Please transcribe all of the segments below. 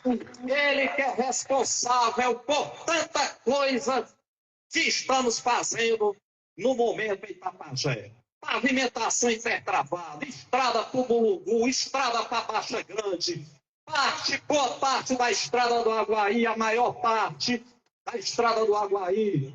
Ele que é responsável por tanta coisa que estamos fazendo no momento em Itapajé. Pavimentação intertravada, estrada para o Bulugu, estrada para Baixa Grande, boa parte da estrada do Aguaí, a maior parte da estrada do Aguaí.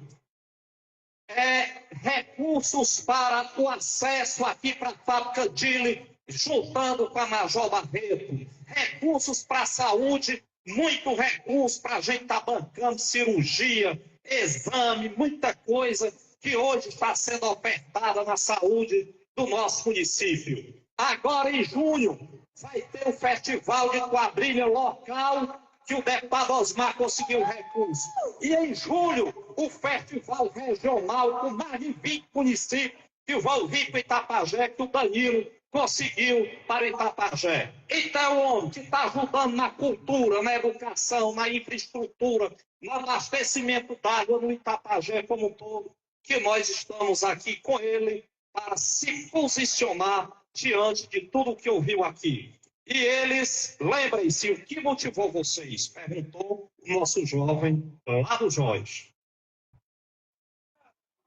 Recursos para o acesso aqui para a fábrica Dili, juntando com a Major Barreto. Recursos para a saúde, muito recurso para a gente estar bancando cirurgia, exame, muita coisa que hoje está sendo ofertada na saúde do nosso município. Agora, em junho, vai ter um festival de quadrilha local que o deputado Osmar conseguiu recurso. E em julho, o festival regional com mais de 20 municípios que vão vir para Itapajé, que o Danilo conseguiu para Itapajé. Então, o homem que está ajudando na cultura, na educação, na infraestrutura, no abastecimento d'água no Itapajé como um todo, que nós estamos aqui com ele para se posicionar diante de tudo o que ouviu aqui. E eles, lembrem-se, o que motivou vocês? Perguntou o nosso jovem lá do Jorge.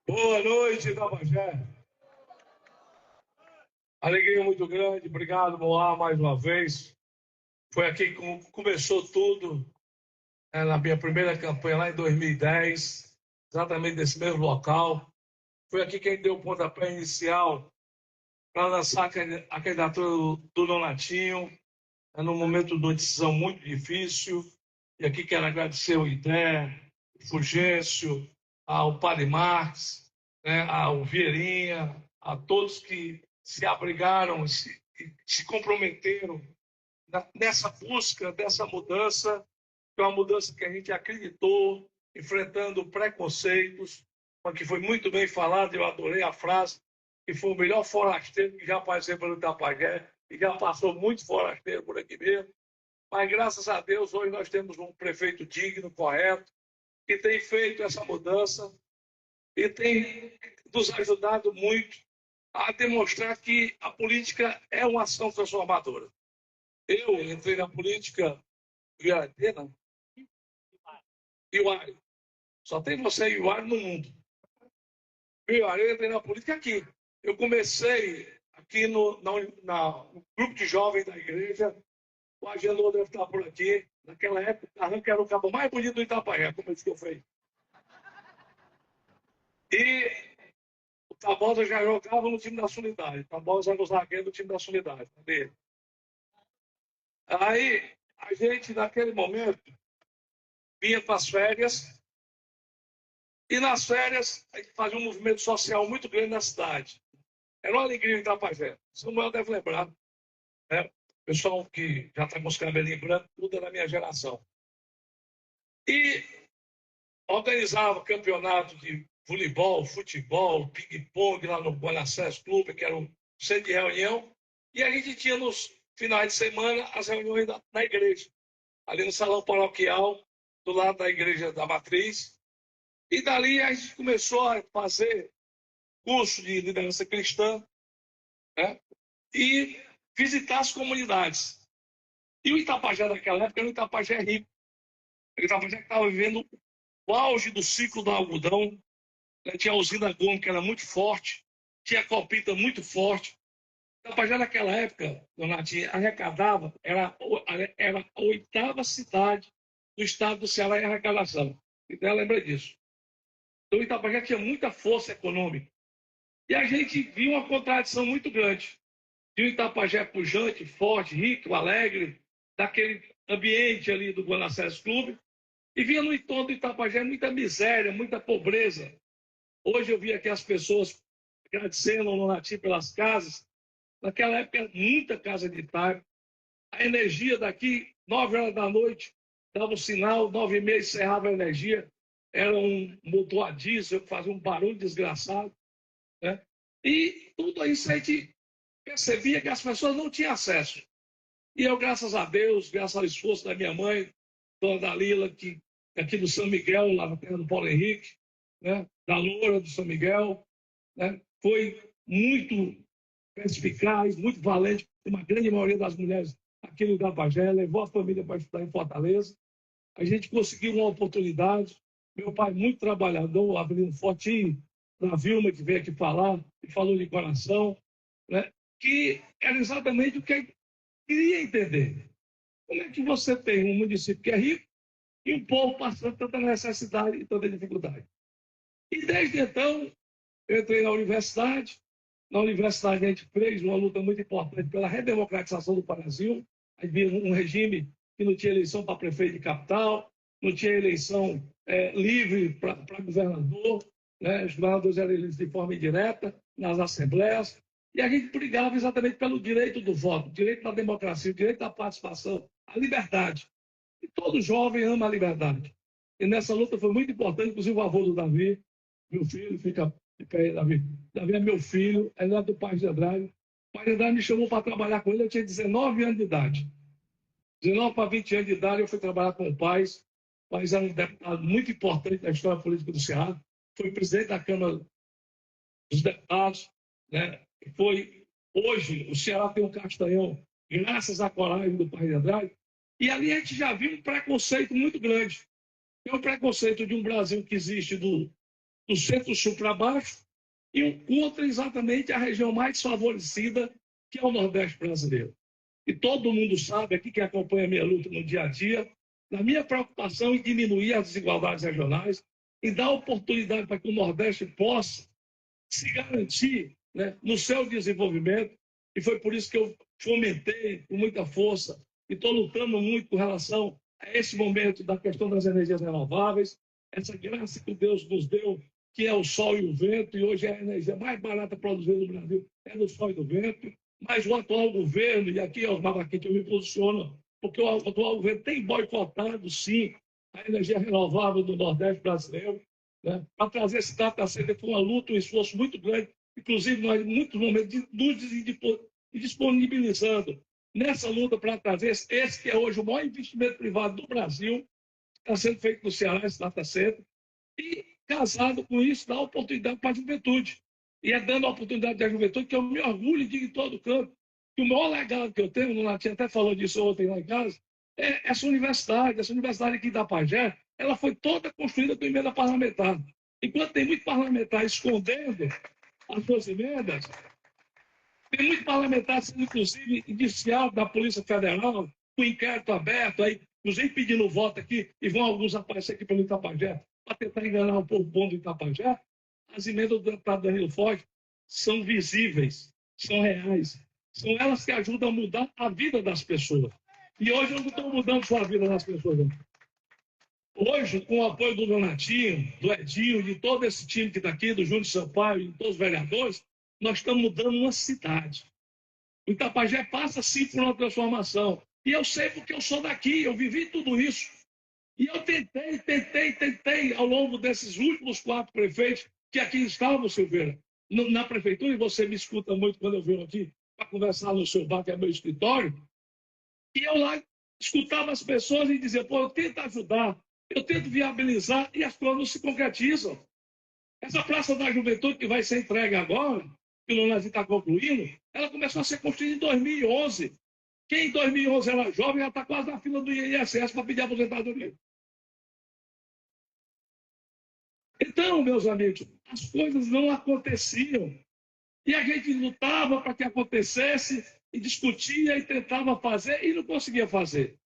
Boa noite, Itapajé. Alegria muito grande, obrigado, Moá, mais uma vez. Foi aqui que começou tudo, na minha primeira campanha lá em 2010, exatamente nesse mesmo local. Foi aqui que a gente deu o pontapé inicial para lançar a candidatura do Donatinho, num momento de uma decisão muito difícil. E aqui quero agradecer ao Idé, ao Fulgêncio, ao Padre Marques, ao Vieirinha, a todos que se abrigaram, se comprometeram nessa busca dessa mudança, que é uma mudança que a gente acreditou, enfrentando preconceitos, mas que foi muito bem falado. Eu adorei a frase, que foi o melhor forasteiro que já passei pelo Itapajé, e já passou muito forasteiro por aqui mesmo. Mas, graças a Deus, hoje nós temos um prefeito digno, correto, que tem feito essa mudança e tem nos ajudado muito a demonstrar que a política é uma ação transformadora. Eu entrei na política Iuari. Só tem você e Iuari no mundo. Eu entrei na política aqui. Eu comecei aqui no grupo de jovens da igreja. O Agenor deve estar por aqui. Naquela época, o Carranco era o cabo mais bonito do Itapajé, como esse que eu fiz. E o Tabosa já jogava no time da Solidade. O Tabosa era o zagueiro do time da Solidade. Dele. Aí, a gente, naquele momento, vinha para as férias. E nas férias, a gente fazia um movimento social muito grande na cidade. Era uma alegria em Itapajé. Samuel deve lembrar. Né? O pessoal que já está com os cabelinhos brancos, tudo é da minha geração. E organizava campeonato de voleibol, futebol, ping-pong lá no Buenos Clube, que era um centro de reunião. E a gente tinha nos finais de semana as reuniões na igreja, ali no salão paroquial, do lado da igreja da Matriz. E dali a gente começou a fazer curso de liderança cristã, né? E visitar as comunidades. E o Itapajé daquela época era um Itapajé rico. O Itapajé que estava vivendo o auge do ciclo do algodão. Né? Tinha a usina Gomes, que era muito forte. Tinha a Copita muito forte. O Itapajé naquela época, Donatinho, arrecadava, era a oitava cidade do estado do Ceará em arrecadação. Então, lembra disso. Então, o Itapajé tinha muita força econômica. E a gente viu uma contradição muito grande. De um Itapajé pujante, forte, rico, alegre, daquele ambiente ali do Buenos Clube, e via no entorno do Itapajé muita miséria, muita pobreza. Hoje eu vi aqui as pessoas agradecendo ao Donatinho pelas casas. Naquela época, muita casa de Itaca. A energia daqui, 9 horas da noite, dava um sinal, 9h30 encerrava a energia. Era um motor a diesel que fazia um barulho desgraçado. Né? E tudo isso a gente percebia que as pessoas não tinham acesso. E eu, graças a Deus, graças ao esforço da minha mãe, dona Dalila, que aqui do São Miguel, lá na terra do Paulo Henrique, né? Da Loura do São Miguel, né? Foi muito perspicaz, muito valente, uma grande maioria das mulheres aqui no Itapajé, levou a família para estudar em Fortaleza. A gente conseguiu uma oportunidade. Meu pai, muito trabalhador, abrindo Fortinho, na Vilma, que veio aqui falar, e falou de coração, né? Que era exatamente o que eu queria entender. Como é que você tem um município que é rico e um povo passando tanta necessidade e tanta dificuldade? E desde então, eu entrei na universidade. Na universidade, a gente fez uma luta muito importante pela redemocratização do Brasil. Havia um regime que não tinha eleição para prefeito de capital, não tinha eleição livre para governador, né? Os governadores eram eleitos de forma indireta nas assembleias. E a gente brigava exatamente pelo direito do voto, o direito da democracia, o direito da participação, a liberdade. E todo jovem ama a liberdade. E nessa luta foi muito importante, inclusive o avô do Davi, meu filho, fica aí, Davi. Davi é meu filho, é neto do pai de Andrade. O pai de Andrade me chamou para trabalhar com ele, eu tinha 19 anos de idade. 19 para 20 anos de idade, eu fui trabalhar com o pai. O pai era um deputado muito importante na história política do Ceará. Foi presidente da Câmara dos Deputados. Né? Hoje, o Ceará tem um Castanhão, graças à coragem do pai de Andrade. E ali a gente já viu um preconceito muito grande. É o preconceito de um Brasil que existe do centro-sul para baixo, e um contra exatamente a região mais favorecida, que é o Nordeste brasileiro. E todo mundo sabe, aqui que acompanha a minha luta no dia a dia, na minha preocupação em diminuir as desigualdades regionais, em dar oportunidade para que o Nordeste possa se garantir, né, no seu desenvolvimento, e foi por isso que eu fomentei com muita força e estou lutando muito com relação a esse momento da questão das energias renováveis, essa graça que Deus nos deu, que é o sol e o vento, e hoje é a energia mais barata produzida no Brasil, é do sol e do vento, mas o atual governo, e aqui é o Mabaquete, eu me posiciono, porque o atual governo tem boicotado, sim, a energia renovável do Nordeste brasileiro, né? Para trazer esse data center foi uma luta, um esforço muito grande, inclusive nós, em muitos momentos, nos disponibilizando nessa luta para trazer esse que é hoje o maior investimento privado do Brasil, está sendo feito no Ceará, esse data center, e casado com isso, dá oportunidade para a juventude. E é dando a oportunidade à juventude que eu me orgulho e digo em todo canto que o maior legado que eu tenho, o Natinha até falou disso ontem lá em casa, é essa universidade aqui da Pajé, ela foi toda construída com emenda parlamentar. Enquanto tem muito parlamentar escondendo as suas emendas, tem muito parlamentar sendo, inclusive, indiciado da Polícia Federal, com inquérito aberto, aí, inclusive pedindo voto aqui, e vão alguns aparecer aqui pelo Itapajé, para tentar enganar o povo bom do Itapajé. As emendas do deputado Danilo Forte são visíveis, são reais, são elas que ajudam a mudar a vida das pessoas. E hoje eu não estou mudando só a vida das pessoas, não. Hoje, com o apoio do Donatinho, do Edinho, de todo esse time que está aqui, do Júnior Sampaio e de todos os vereadores, nós estamos mudando uma cidade. O Itapajé passa, sim, por uma transformação. E eu sei porque eu sou daqui, eu vivi tudo isso. E eu tentei, ao longo desses últimos 4 prefeitos, que aqui estavam, Silveira, na prefeitura, e você me escuta muito quando eu venho aqui para conversar no seu bar, que é meu escritório, e eu lá escutava as pessoas e dizia, pô, eu tento ajudar, eu tento viabilizar, e as coisas não se concretizam. Essa Praça da Juventude, que vai ser entregue agora, que o Leonardo está concluindo, ela começou a ser construída em 2011. Quem em 2011 era jovem já está quase na fila do INSS para pedir aposentadoria. Então, meus amigos, as coisas não aconteciam. E a gente lutava para que acontecesse, e discutia, e tentava fazer, e não conseguia fazer.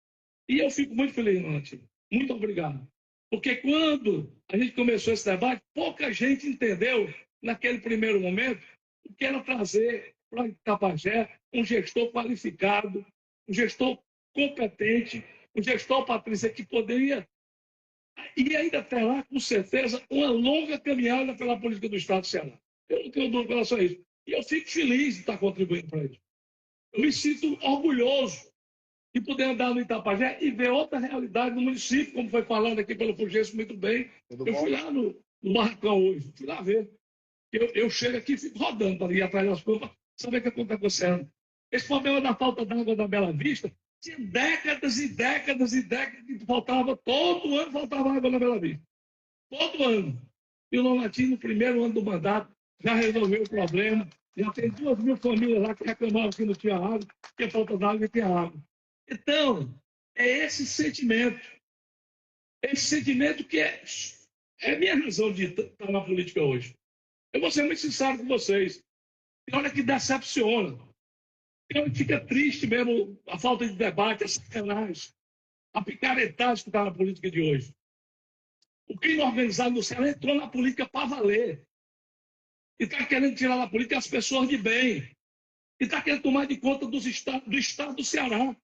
E eu fico muito feliz, Nath. Muito obrigado. Porque quando a gente começou esse debate, pouca gente entendeu, naquele primeiro momento, o que era trazer para Itapajé um gestor qualificado, um gestor competente, um gestor, Patrícia, que poderia, e ainda terá, com certeza, uma longa caminhada pela política do Estado do Ceará. Eu não tenho dúvida em relação a isso. E eu fico feliz de estar contribuindo para isso. Eu me sinto orgulhoso de poder andar no Itapajé e ver outra realidade no município, como foi falando aqui pelo Fulgêncio muito bem. Eu fui lá no Barracão hoje, fui lá ver. Eu chego aqui e fico rodando para ir atrás das coisas, para saber o que está acontecendo. Esse problema da falta d'água da Bela Vista, tinha décadas e décadas e décadas que faltava, todo ano faltava água na Bela Vista. Todo ano. E o Nonatinho, no primeiro ano do mandato, já resolveu o problema. Já tem 2.000 famílias lá que reclamavam que não tinha água, que falta d'água e tinha água. Então, é esse sentimento que é a minha razão de estar na política hoje. Eu vou ser muito sincero com vocês. Tem hora que decepciona. Tem hora que fica triste mesmo a falta de debate, a sacanagem, a picaretagem que está na política de hoje. O crime organizado no Ceará entrou na política para valer. E está querendo tirar da política as pessoas de bem. E está querendo tomar de conta do estado do Ceará.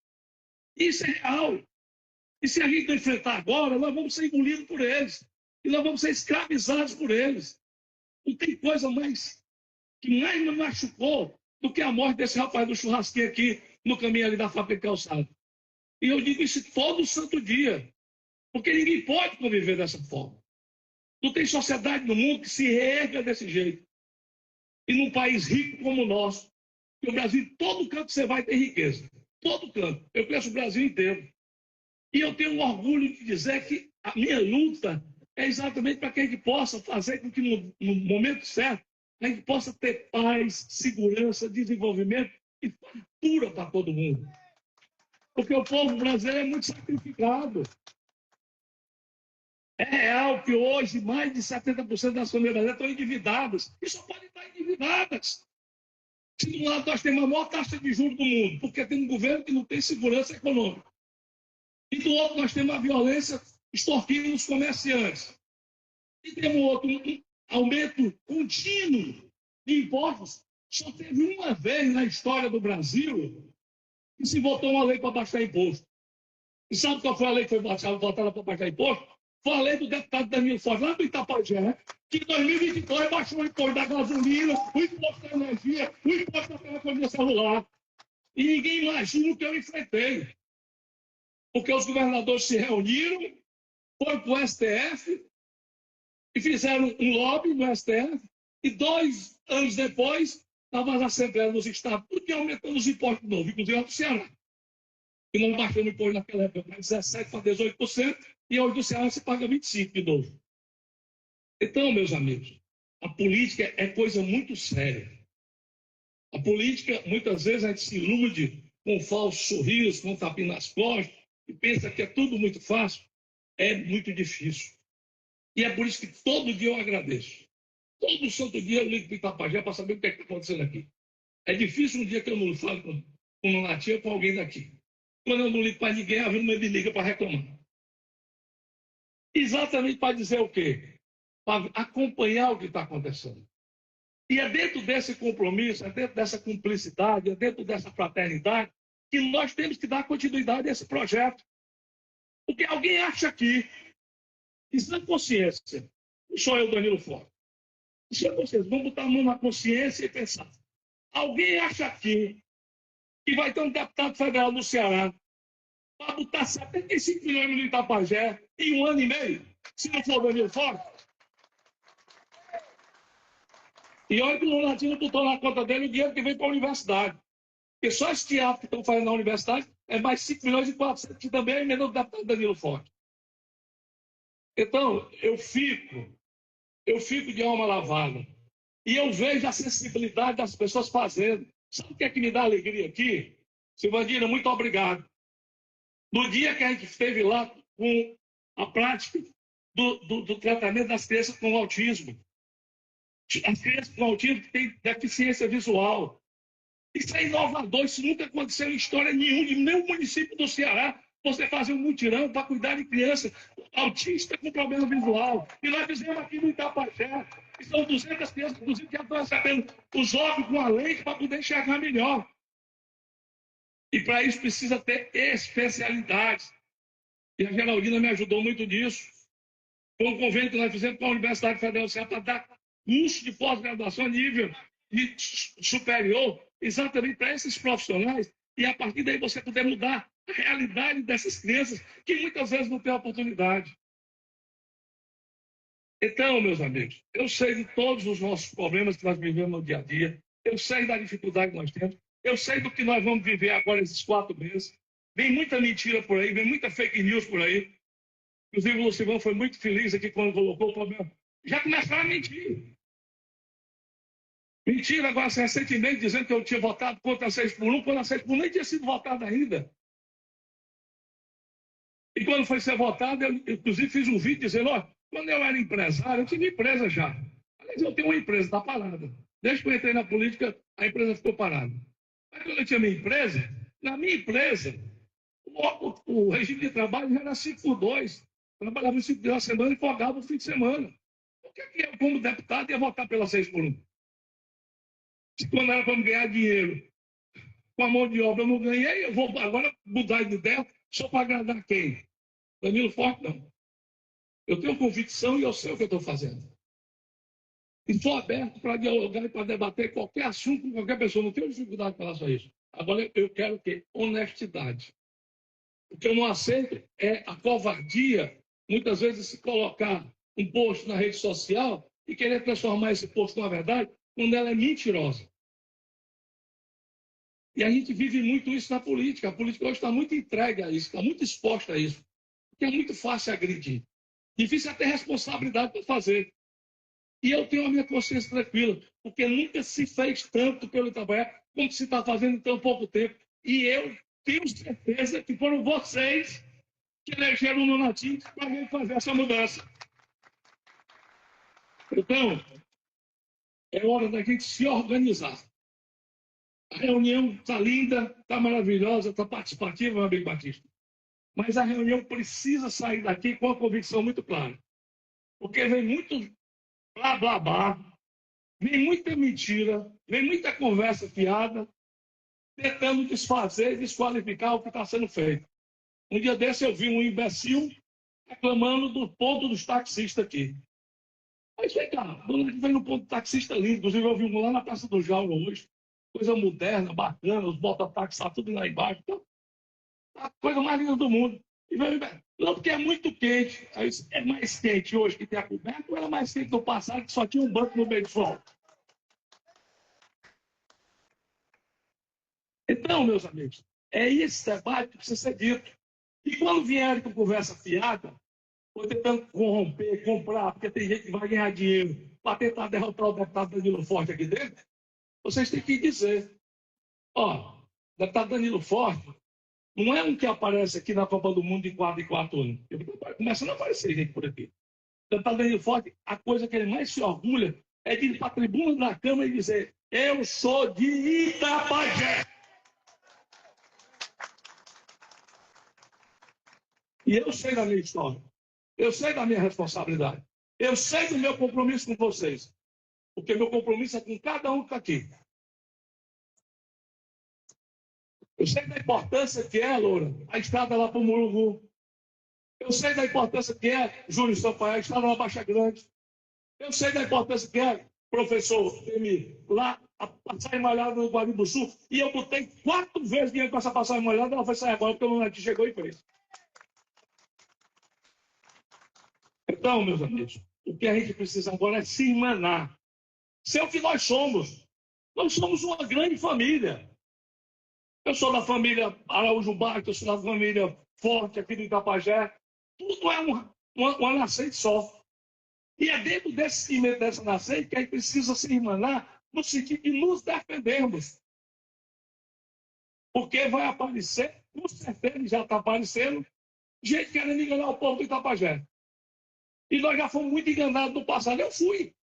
Isso é real. E se a gente não enfrentar agora, nós vamos ser engolidos por eles. E nós vamos ser escravizados por eles. Não tem coisa que mais me machucou do que a morte desse rapaz do churrasquinho aqui no caminho ali da fábrica de calçado. E eu digo isso todo santo dia. Porque ninguém pode conviver dessa forma. Não tem sociedade no mundo que se reerga desse jeito. E num país rico como o nosso, que o Brasil, todo canto você vai ter riqueza. Todo canto. Eu conheço o Brasil inteiro. E eu tenho um orgulho de dizer que a minha luta é exatamente para que a gente possa fazer com que no momento certo a gente possa ter paz, segurança, desenvolvimento e fartura para todo mundo. Porque o povo brasileiro é muito sacrificado. É real que hoje mais de 70% das famílias brasileiras estão endividadas. E só podem estar endividadas. Se de um lado nós temos a maior taxa de juros do mundo, porque tem um governo que não tem segurança econômica. E do outro nós temos a violência extorquindo os comerciantes. E temos outro, um aumento contínuo de impostos. Só teve uma vez na história do Brasil que se votou uma lei para baixar imposto. E sabe qual foi a lei que foi votada para baixar imposto? Foi a lei do deputado Danilo Forte, lá do Itapajé, que em 2022 baixou o imposto da gasolina, o imposto da energia, o imposto da telefonia celular. E ninguém imagina o que eu enfrentei. Porque os governadores se reuniram, foram para o STF e fizeram um lobby no STF. E 2 anos depois, estavam as assembleias dos estados, porque aumentando os impostos de novo, inclusive a do Ceará. E nós baixamos o imposto naquela época para 17% para 18%, e hoje do Ceará se paga 25% de novo. Então, meus amigos, a política é coisa muito séria. A política, muitas vezes, a gente se ilude com um falso sorriso, com um tapinha nas costas, e pensa que é tudo muito fácil. É muito difícil. E é por isso que todo dia eu agradeço. Todo santo dia eu ligo para o Itapajé para saber o que está acontecendo aqui. É difícil um dia que eu não falo com uma nativa com alguém daqui. Quando eu não ligo para ninguém, a vida me liga para reclamar. Exatamente para dizer o quê? Para acompanhar o que está acontecendo. E é dentro desse compromisso, é dentro dessa cumplicidade, é dentro dessa fraternidade que nós temos que dar continuidade a esse projeto. Porque alguém acha aqui, isso é consciência, não sou eu, Danilo Forte. Isso é consciência, vamos botar a mão na consciência e pensar. Alguém acha aqui que vai ter um deputado federal no Ceará para botar 75 milhões no Itapajé em 1 ano e meio, se não for o Danilo Forte? E olha que o Latino botou na conta dele o dinheiro que vem para a universidade. Porque só esse teatro que estão fazendo na universidade é mais 5 milhões e 400, que também é a emenda do deputado Danilo Forte. Então, eu fico de alma lavada. E eu vejo a sensibilidade das pessoas fazendo. Sabe o que é que me dá alegria aqui? Silvandina, muito obrigado. No dia que a gente esteve lá com a prática do tratamento das crianças com autismo. As crianças com autismo têm deficiência visual. Isso é inovador, isso nunca aconteceu em história nenhuma, de nenhum município do Ceará. Você fazer um mutirão para cuidar de criança autista com problema visual. E nós fizemos aqui no Itapajé. E são 200 crianças, inclusive, que já estão recebendo os óculos com a lente para poder enxergar melhor. E para isso precisa ter especialidades. E a Geraldina me ajudou muito nisso. Foi um convênio que nós fizemos com a Universidade Federal do Ceará para dar curso de pós-graduação a nível superior, exatamente para esses profissionais, e a partir daí você poder mudar a realidade dessas crianças que muitas vezes não têm oportunidade. Então, meus amigos, eu sei de todos os nossos problemas que nós vivemos no dia a dia, eu sei da dificuldade que nós temos, eu sei do que nós vamos viver agora esses 4 meses. Vem muita mentira por aí, vem muita fake news por aí. Inclusive, o Lucivão foi muito feliz aqui quando colocou o problema. Já começaram a mentir. Mentira agora recentemente, dizendo que eu tinha votado contra a 6x1, quando a 6x1 nem tinha sido votada ainda. quando foi ser votado, eu inclusive fiz um vídeo dizendo, ó, quando eu era empresário, eu tinha empresa já. Aliás, eu tenho uma empresa, está parada. Desde que eu entrei na política, a empresa ficou parada. Mas quando eu tinha minha empresa, na minha empresa, o regime de trabalho já era 5x2. Trabalhava 5 dias na semana e folgava o fim de semana. Por que eu, como deputado, ia votar pela 6x1? Se quando era para me ganhar dinheiro com a mão de obra eu não ganhei, eu vou agora mudar de ideia só para agradar quem? Danilo Forte, não. Eu tenho convicção e eu sei o que eu estou fazendo. E estou aberto para dialogar e para debater qualquer assunto com qualquer pessoa. Não tenho dificuldade em relação a isso. Agora, eu quero que honestidade. O que eu não aceito é a covardia, muitas vezes, se colocar um post na rede social e querer transformar esse post numa verdade quando ela é mentirosa. E a gente vive muito isso na política. A política hoje está muito entregue a isso, está muito exposta a isso. Porque é muito fácil agredir. Difícil é ter responsabilidade para fazer. E eu tenho a minha consciência tranquila, porque nunca se fez tanto pelo Itabaiana como se está fazendo em tão pouco tempo. E eu tenho certeza que foram vocês que elegeram o Nonatinho para a gente fazer essa mudança. Então, é hora da gente se organizar. A reunião está linda, está maravilhosa, está participativa, meu amigo Batista. Mas a reunião precisa sair daqui com uma convicção muito clara. Porque vem muito blá, blá, blá, vem muita mentira, vem muita conversa fiada, tentando desfazer e desqualificar o que está sendo feito. Um dia desse eu vi um imbecil reclamando do ponto dos taxistas aqui. Aí vem cá, vem no ponto do taxista lindo, inclusive eu vi um lá na Praça do Jaula hoje, coisa moderna, bacana, os bota-táxi, está tudo lá embaixo. Então, a coisa mais linda do mundo. E vem, não, porque é muito quente. Aí, é mais quente hoje que tem a coberta ou era mais quente no passado que só tinha um banco no meio do sol? Então, meus amigos, é esse debate que precisa ser dito. E quando vierem com conversa fiada, ou tentando corromper, comprar, porque tem gente que vai ganhar dinheiro para tentar derrotar o deputado Danilo Forte aqui dentro, vocês têm que dizer, ó, o deputado Danilo Forte não é um que aparece aqui na Copa do Mundo de 4 em 4 anos. Começa a não aparecer gente por aqui. O deputado Danilo Forte, a coisa que ele mais se orgulha é de ir para a tribuna da Câmara e dizer, eu sou de Itabajé. E eu sei da minha história. Eu sei da minha responsabilidade. Eu sei do meu compromisso com vocês. Porque meu compromisso é com cada um que está aqui. Eu sei da importância que é, Loura, a estrada lá para o Murungu. Eu sei da importância que é, Júlio Sampaio, a estrada na Baixa Grande. Eu sei da importância que é, professor Emi, lá a passagem molhada no Guarani do Sul. E eu botei 4 vezes dinheiro com essa passagem molhada, ela foi sair agora, porque o Lunati chegou e fez. Então, meus amigos, o que a gente precisa agora é se irmanar. Ser o que nós somos. Nós somos uma grande família. Eu sou da família Araújo Barco, eu sou da família Forte aqui do Itabajé. Tudo é uma nascente só. E é dentro desse cimento dessa nascente que a gente precisa se irmanar no sentido de nos defendermos. Porque vai aparecer, com certeza já está aparecendo, gente querendo enganar o povo do Itabajé. E nós já fomos muito enganados no passado. Eu fui.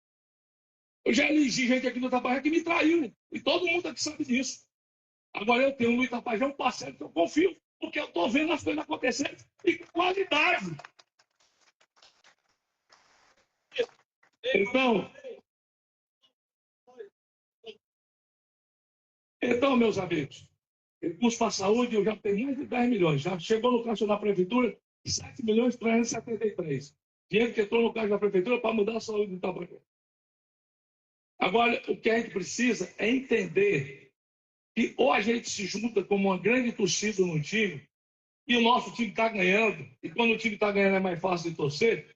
Eu já elegi gente aqui no Itabajé que me traiu. E todo mundo aqui sabe disso. Agora eu tenho no Itabajé um parceiro que eu confio, porque eu estou vendo as coisas acontecerem e com qualidade. Então, meus amigos, recurso para a saúde eu já tenho mais de 10 milhões. Já chegou no caixa da prefeitura 7.373.000. Dinheiro que entrou no caixa da prefeitura para mudar a saúde do Itabajé. Agora, o que a gente precisa é entender que ou a gente se junta como uma grande torcida no time, e o nosso time está ganhando, e quando o time está ganhando é mais fácil de torcer,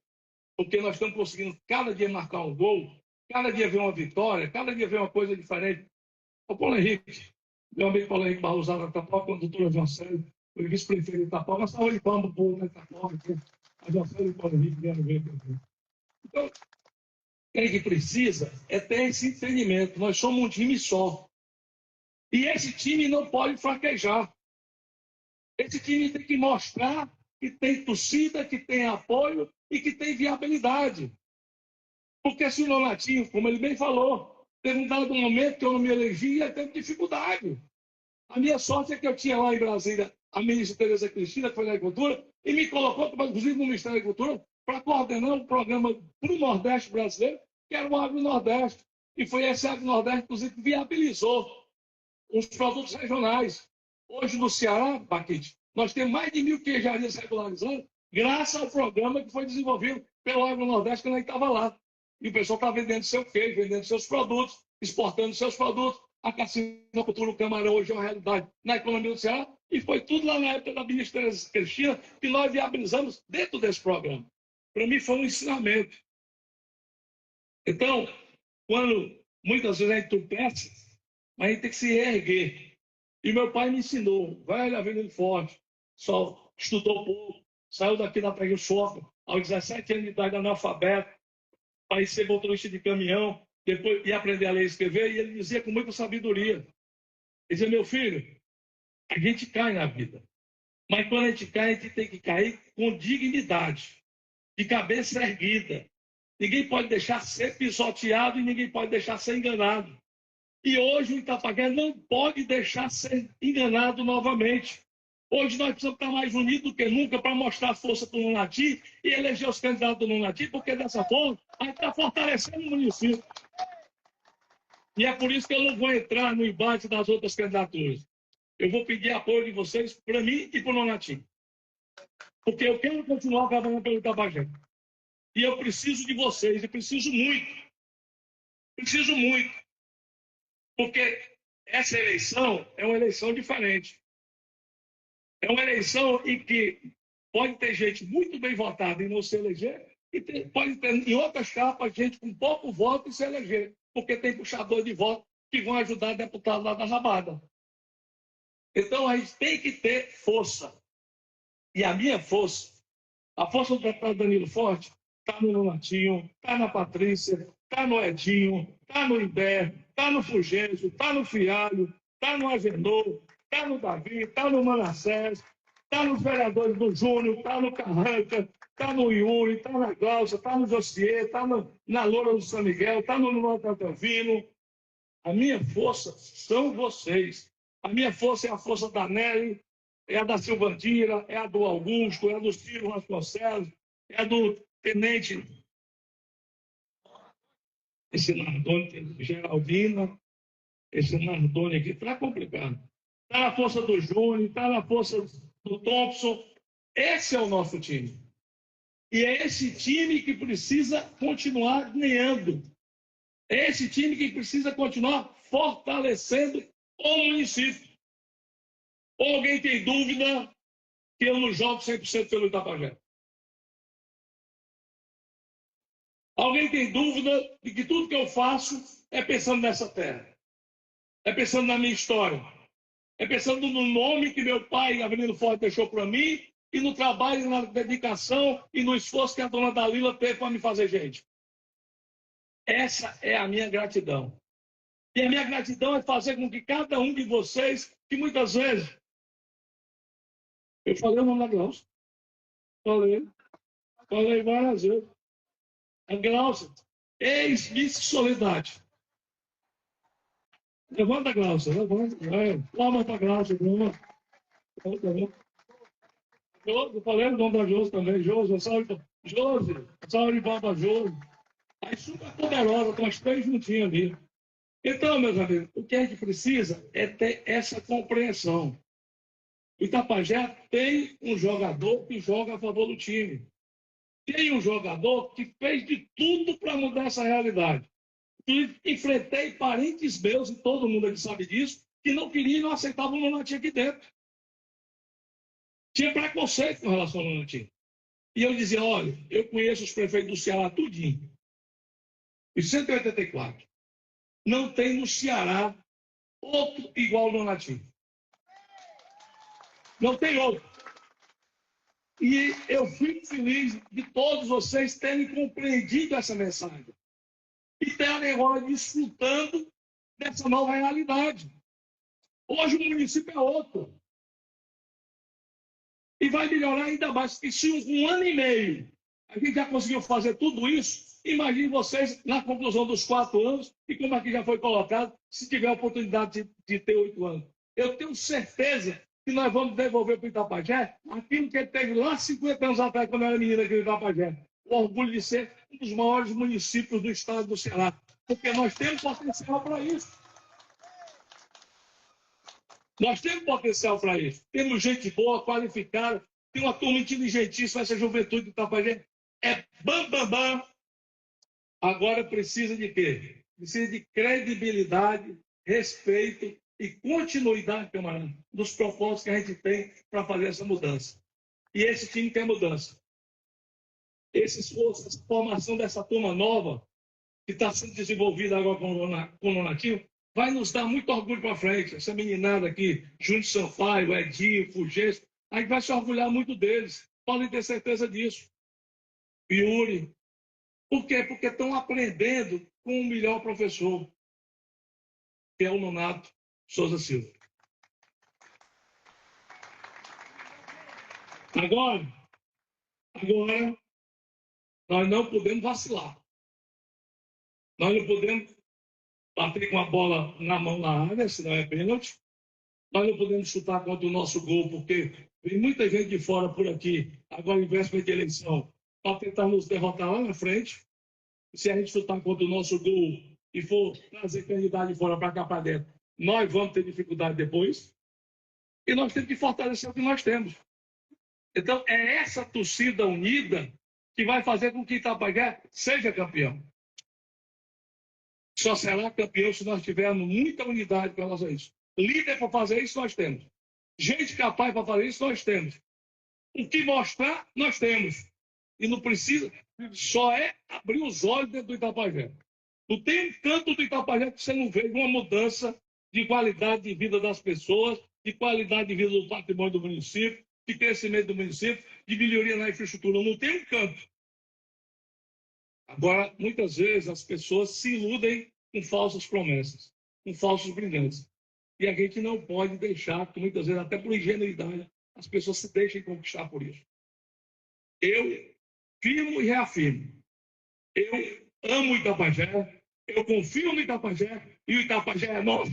porque nós estamos conseguindo cada dia marcar um gol, cada dia ver uma vitória, cada dia ver uma coisa diferente. O Paulo Henrique, meu amigo Paulo Henrique Barrosado da Itapoca, o doutor Jocelyn, o vice-prefeito de Itapoca, nós estamos limpando o povo da Itapoca, a Jocelyn e o Paulo Henrique vieram ver. Então, o que precisa é ter esse entendimento. Nós somos um time só. E esse time não pode fraquejar. Esse time tem que mostrar que tem torcida, que tem apoio e que tem viabilidade. Porque se o Nonatinho, como ele bem falou, teve um dado momento que eu não me elegia, teve dificuldade. A minha sorte é que eu tinha lá em Brasília a ministra Tereza Cristina, que foi da Agricultura, e me colocou, inclusive, no Ministério da Agricultura, para coordenar um programa para o Nordeste brasileiro, que era o Agro-Nordeste. E foi esse Agro-Nordeste, inclusive, que viabilizou os produtos regionais. Hoje, no Ceará, Baquite, nós temos mais de 1.000 queijarias regularizadas, graças ao programa que foi desenvolvido pelo Agro-Nordeste, que nós estava lá. E o pessoal está vendendo seu queijo, vendendo seus produtos, exportando seus produtos. A cassinocultura no camarão hoje é uma realidade na economia do Ceará. E foi tudo lá na época da ministra Cristina que nós viabilizamos dentro desse programa. Para mim foi um ensinamento. Então, quando muitas vezes a gente tropeça, mas a gente tem que se erguer. E meu pai me ensinou, velho Avenida Forte, só estudou pouco, saiu daqui da Preguiça Choca, aos 17 anos de idade, analfabeto, para ser motorista de caminhão, depois ia aprender a ler e escrever, e ele dizia com muita sabedoria. Ele dizia, meu filho, a gente cai na vida, mas quando a gente cai, a gente tem que cair com dignidade, de cabeça erguida. Ninguém pode deixar ser pisoteado e ninguém pode deixar ser enganado. E hoje o Itapagué não pode deixar ser enganado novamente. Hoje nós precisamos estar mais unidos do que nunca para mostrar a força do Nonati e eleger os candidatos do Nonati, porque dessa forma a gente está fortalecendo o município. E é por isso que eu não vou entrar no embate das outras candidaturas. Eu vou pedir apoio de vocês para mim e para o Nonati. Porque eu quero continuar trabalhando pelo Itapagué. E eu preciso de vocês, e preciso muito. Preciso muito. Porque essa eleição é uma eleição diferente. É uma eleição em que pode ter gente muito bem votada e não se eleger, e pode ter em outras capas gente com pouco voto e se eleger, porque tem puxador de voto que vão ajudar deputado lá da Rabada. Então a gente tem que ter força. E a minha força, a força do deputado Danilo Forte, está no Nonatinho, está na Patrícia, está no Edinho, está no Iber, está no Fulgêncio, está no Fialho, está no Agenor, está no Davi, está no Manassés, está nos vereadores do Júnior, está no Carranca, está no Yuri, está na Glaucia, está no Josier, está na Loura do São Miguel, está no Notatavino. A minha força são vocês. A minha força é a força da Nelly, é a da Silvandira, é a do Augusto, é a do Ciro Vasconcelos, é a do Tenente, esse Nardoni, Geraldina, esse Nardoni aqui, está complicado. Está na força do Júnior, está na força do Thompson. Esse é o nosso time. E é esse time que precisa continuar ganhando. É esse time que precisa continuar fortalecendo o município. Ou alguém tem dúvida que eu não jogo 100% pelo Itapagué? Alguém tem dúvida de que tudo que eu faço é pensando nessa terra? É pensando na minha história? É pensando no nome que meu pai, Avenida Forte, deixou para mim e no trabalho, na dedicação e no esforço que a dona Dalila teve para me fazer gente? Essa é a minha gratidão. E a minha gratidão é fazer com que cada um de vocês, que muitas vezes... Eu falei o nome da Glaucia. Falei várias vezes. A Glaucia, ex-Miss Soledade. Levanta a Glaucia, levanta. Palma para a Glaucia, Bruno. Eu falei o nome da Josi também. Josi, salve de Baba Josi. Aí super poderosa, estão as três juntinhas ali. Então, meus amigos, o que a gente precisa é ter essa compreensão. O Itapajé tem um jogador que joga a favor do time. Tem um jogador que fez de tudo para mudar essa realidade. Enfrentei parentes meus, e todo mundo aqui sabe disso, que não queriam e não aceitavam o Nonatinho aqui dentro. Tinha preconceito com relação ao Nonatinho. E eu dizia, olha, eu conheço os prefeitos do Ceará tudinho. Os 184. Não tem no Ceará outro igual ao Nonatinho. Não tem outro. E eu fico feliz de todos vocês terem compreendido essa mensagem. E terem agora desfrutando dessa nova realidade. Hoje o município é outro. E vai melhorar ainda mais. E se um ano e meio a gente já conseguiu fazer tudo isso, imagine vocês na conclusão dos 4 anos, e como aqui já foi colocado, se tiver a oportunidade de ter 8 anos. Eu tenho certeza que nós vamos devolver para o Itapajé aquilo que ele teve lá 50 anos atrás, quando eu era menina aqui no Itapajé. O orgulho de ser um dos maiores municípios do estado do Ceará. Porque nós temos potencial para isso. Nós temos potencial para isso. Temos gente boa, qualificada, tem uma turma inteligentíssima, essa juventude do Itapajé é bam, bam, bam. Agora precisa de quê? Precisa de credibilidade, respeito e continuidade, camarada, dos propósitos que a gente tem para fazer essa mudança. E esse time quer mudança. Esse esforço, essa formação dessa turma nova, que está sendo desenvolvida agora com o Nonativo, vai nos dar muito orgulho para frente. Essa meninada aqui, Júnior Sampaio, Edinho, Fulgêncio, a gente vai se orgulhar muito deles. Podem ter certeza disso. Yuri. Por quê? Porque estão aprendendo com o melhor professor, que é o Nonato Souza Silva. Agora, nós não podemos vacilar. Nós não podemos bater com a bola na mão na área, senão é pênalti. Nós não podemos chutar contra o nosso gol, porque vem muita gente de fora por aqui, agora em véspera de eleição, para tentar nos derrotar lá na frente. Se a gente chutar contra o nosso gol e for trazer candidato de fora para cá para dentro, nós vamos ter dificuldade depois. E nós temos que fortalecer o que nós temos. Então, é essa torcida unida que vai fazer com que Itapajé seja campeão. Só será campeão se nós tivermos muita unidade para fazer isso. Líder para fazer isso, nós temos. Gente capaz para fazer isso, nós temos. O que mostrar, nós temos. E não precisa, só é abrir os olhos dentro do Itapajé. Não tem um canto do Itapajé que você não veja uma mudança de qualidade de vida das pessoas, de qualidade de vida do patrimônio do município, de crescimento do município, de melhoria na infraestrutura. Não tem um canto. Agora, muitas vezes, as pessoas se iludem com falsas promessas, com falsos brilhantes. E a gente não pode deixar, que muitas vezes, até por ingenuidade, as pessoas se deixem conquistar por isso. Eu firmo e reafirmo. Eu amo o Itapajé, eu confio no Itapajé e o Itapajé é nosso.